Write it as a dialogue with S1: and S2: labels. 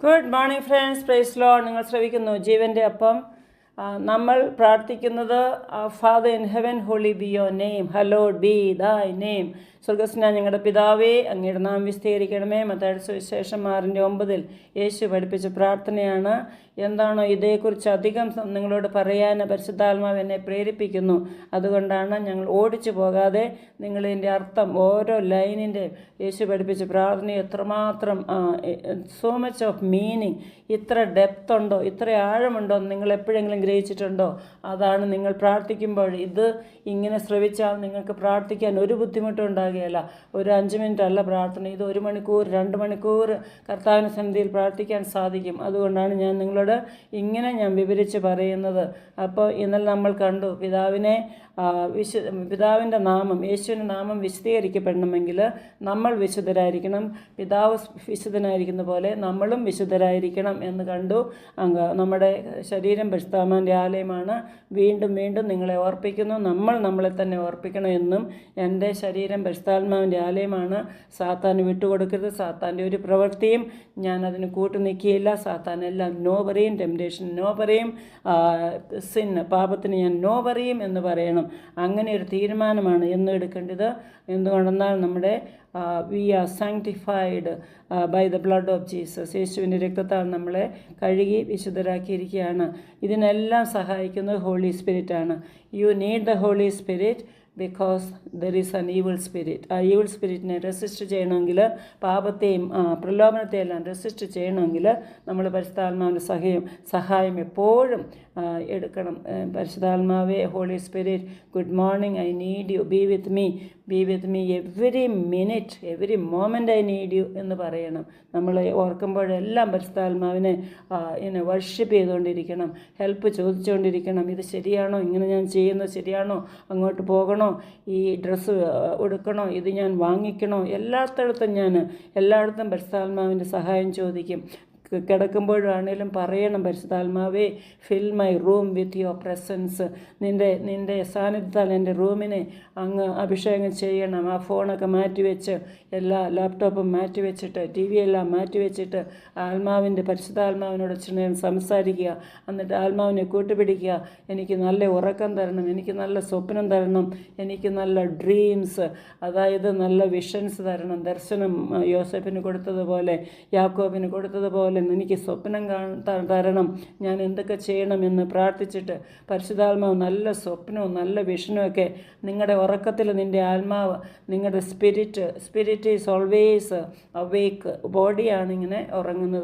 S1: Good morning friends, praise lord. നിങ്ങൾ ശ്രവിക്കുന്നു ജീവൻ്റെ അപ്പം. നമ്മൾ പ്രാർത്ഥിക്കുന്നത് father in heaven, holy be your name, hallowed be thy name. സ്വർഗസ്നായ ഞങ്ങളുടെ പിതാവേ, അങ്ങയുടെ നാം വിസ്തീകരിക്കണമേ. മത്തായിയുടെ സുവിശേഷം 6:9 യേശു പഠിപ്പിച്ച പ്രാർത്ഥനയാണ്. എന്താണോ ഇതേക്കുറിച്ച് അധികം നിങ്ങളോട് പറയാൻ പരിശുദ്ധാത്മാവ് എന്നെ പ്രേരിപ്പിക്കുന്നു. അതുകൊണ്ടാണ് ഞങ്ങൾ ഓടിച്ചു പോകാതെ നിങ്ങളിതിൻ്റെ അർത്ഥം ഓരോ ലൈനിൻ്റെ യേശു പഠിപ്പിച്ച പ്രാർത്ഥന എത്രമാത്രം സോ മച്ച് ഓഫ് മീനിങ്, ഇത്ര ഡെപ്ത് ഉണ്ടോ, ഇത്ര ആഴമുണ്ടോ നിങ്ങൾ എപ്പോഴെങ്കിലും ഗ്രഹിച്ചിട്ടുണ്ടോ? അതാണ് നിങ്ങൾ പ്രാർത്ഥിക്കുമ്പോൾ ഇത് ഇങ്ങനെ ശ്രവിച്ചാൽ നിങ്ങൾക്ക് പ്രാർത്ഥിക്കാൻ ഒരു ബുദ്ധിമുട്ടും ഉണ്ടാകുകയില്ല. ഒരു 5 മിനിറ്റ് അല്ല പ്രാർത്ഥന, ഇത് 1 മണിക്കൂർ 2 മണിക്കൂർ കർത്താവിൻ്റെ സന്നിധിയിൽ പ്രാർത്ഥിക്കാൻ സാധിക്കും. അതുകൊണ്ടാണ് ഞാൻ നിങ്ങളോട് ഇങ്ങനെ വിവരിച്ച് പറയുന്നത്. അപ്പോൾ ഇന്നലെ നമ്മൾ കണ്ടു പിതാവിൻ്റെ നാമം, യേശുവിൻ്റെ നാമം വിശദീകരിക്കപ്പെടണമെങ്കിൽ നമ്മൾ വിശുദ്ധരായിരിക്കണം. പിതാവ് വിശുദ്ധനായിരിക്കുന്ന പോലെ നമ്മളും വിശുദ്ധരായിരിക്കണം എന്ന് കണ്ടു. നമ്മുടെ ശരീരം പരിശുദ്ധാത്മാവിൻ്റെ ആലയമാണ്. വീണ്ടും വീണ്ടും നിങ്ങളെ ഓർപ്പിക്കുന്നു, നമ്മളെ തന്നെ ഓർപ്പിക്കണം എന്നും. എൻ്റെ ശരീരം പരിശുദ്ധാത്മാവിൻ്റെ ആലയമാണ്. സാത്താന് വിട്ടുകൊടുക്കരുത്. സാത്താൻ്റെ ഒരു പ്രവൃത്തിയും ഞാൻ അതിന് കൂട്ടു നിൽക്കുകയില്ല. സാത്താനെല്ലാം നോ പറയും, ടെംപ്റ്റേഷൻ നോ പറയും, സിൻ പാപത്തിന് ഞാൻ നോ പറയും എന്ന് പറയണം. അങ്ങനെ ഒരു തീരുമാനമാണ് എന്ന് എടുക്കേണ്ടത്. എന്തുകൊണ്ടെന്നാൽ നമ്മുടെ we are sanctified by the blood of Jesus. യേശുവിൻ്റെ രക്തത്താൽ നമ്മളെ കഴുകി വിശുദ്ധരാക്കിയിരിക്കുകയാണ്. ഇതിനെല്ലാം സഹായിക്കുന്നത് ഹോളി സ്പിരിറ്റാണ്. You need the holy spirit because there is an evil spirit. ആ ഈവിൾ സ്പിരിറ്റിനെ റെസിസ്റ്റ് ചെയ്യണമെങ്കിൽ, പാപത്തെയും പ്രലോഭനത്തെയെല്ലാം റെസിസ്റ്റ് ചെയ്യണമെങ്കിൽ നമ്മൾ പരിശുദ്ധാത്മാവിൻ്റെ സഹായം എപ്പോഴും എടുക്കണം. പരിശുദ്ധാത്മാവേ, holy spirit, good morning, I need you, be with me every minute, every moment I need you എന്ന് പറയണം. നമ്മൾ ഓർക്കുമ്പോഴെല്ലാം പരിശുദ്ധാത്മാവിനെ വർഷിപ്പ് ചെയ്തുകൊണ്ടിരിക്കണം, ഹെൽപ്പ് ചോദിച്ചുകൊണ്ടിരിക്കണം. ഇത് ശരിയാണോ, ഇങ്ങനെ ഞാൻ ചെയ്യുന്നത് ശരിയാണോ, അങ്ങോട്ട് പോകണോ, ഈ ഡ്രസ്സ് ഉടുക്കണോ, ഇത് ഞാൻ വാങ്ങിക്കണോ, എല്ലായിടത്തും പരിശുദ്ധാത്മാവിൻ്റെ സഹായം ചോദിക്കും. കിടക്കുമ്പോഴാണേലും പറയണം, പരിശുദ്ധാത്മാവേ, fill my room with your presence. നിൻ്റെ സാന്നിധ്യത്താൽ എൻ്റെ റൂമിനെ അങ്ങ് അഭിഷേകം ചെയ്യണം. ആ ഫോണൊക്കെ മാറ്റിവെച്ച്, എല്ലാ ലാപ്ടോപ്പും മാറ്റിവെച്ചിട്ട്, ടി വി എല്ലാം മാറ്റിവെച്ചിട്ട് പരിശുദ്ധാത്മാവിനോട് നേരം സംസാരിക്കുക. എന്നിട്ട് ആത്മാവിനെ കൂട്ടുപിടിക്കുക. എനിക്ക് നല്ല ഉറക്കം തരണം, എനിക്ക് നല്ല സ്വപ്നം തരണം, എനിക്ക് നല്ല ഡ്രീംസ്, അതായത് നല്ല വിഷൻസ് തരണം. ദർശനം യോസേഫിന് കൊടുത്തതുപോലെ, യാക്കോബിന് കൊടുത്തതുപോലെ എനിക്ക് സ്വപ്നം തരണം. ഞാൻ എന്തൊക്കെ ചെയ്യണമെന്ന് പ്രാർത്ഥിച്ചിട്ട് പരിശുദ്ധാത്മാവ് നല്ല സ്വപ്നവും നല്ല വിഷനും ഒക്കെ നിങ്ങളുടെ ഉറക്കത്തിൽ, നിൻ്റെ ആത്മാവ്, നിങ്ങളുടെ സ്പിരിറ്റ് ഈസ് ഓൾവേസ് അവേക്ക്. ബോഡിയാണ് ഇങ്ങനെ ഉറങ്ങുന്നത്.